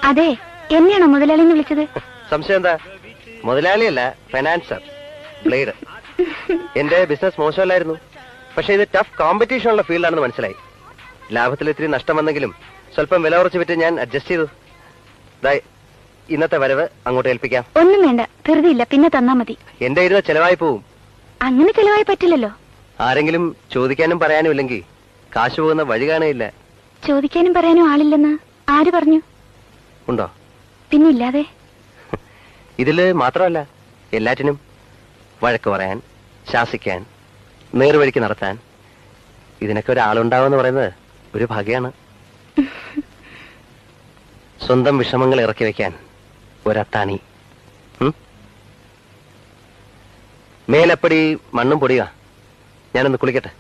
അതെ, എന്നെയാണോ മുതലാളി എന്ന് വിളിച്ചത്? സംശയം എന്താ? മുതലാളിയല്ല, ഫൈനാൻസർ ബ്ലേഡ്. എന്റെ ബിസിനസ് മോശമല്ലായിരുന്നു, പക്ഷെ ഇത് ടഫ് കോമ്പറ്റീഷൻ ഉള്ള ഫീൽഡാണെന്ന് മനസ്സിലായി. ലാഭത്തിൽ ഇത്തിരി നഷ്ടം വന്നെങ്കിലും സ്വല്പം വില കുറച്ച് വിറ്റ് ഞാൻ അഡ്ജസ്റ്റ് ചെയ്തു. ഇന്നത്തെ വരവ് അങ്ങോട്ട് ഏൽപ്പിക്കാം. ഒന്നും വേണ്ട, ധൃതിയില്ല, പിന്നെ തന്നാ മതി. എന്റെ ഇരുന്ന ചെലവായി പോവും. അങ്ങനെ ചെലവായി പറ്റില്ലല്ലോ. ആരെങ്കിലും ചോദിക്കാനും പറയാനും ഇല്ലെങ്കിൽ കാശ് പോകുന്ന വഴി കാണുകയില്ല. ചോദിക്കാനും പറയാനും ആളില്ലെന്ന് ആര് പറഞ്ഞു? ഉണ്ടോ? പിന്നില്ലാതെ. ഇതില് മാത്രമല്ല, എല്ലാറ്റിനും വഴക്ക് പറയാൻ, ശാസിക്കാൻ, നേർവഴിക്ക് നടത്താൻ ഇതിനൊക്കെ ഒരാളുണ്ടാവുമെന്ന് പറയുന്നത് ഒരു ഭാഗ്യമാണ്. സ്വന്തം വിഷമങ്ങൾ ഇറക്കി വെക്കാൻ ഒരത്താണി. മേലപ്പടി മണ്ണും പൊടിയാ. ഞാനൊന്ന് കുളിക്കട്ടെ.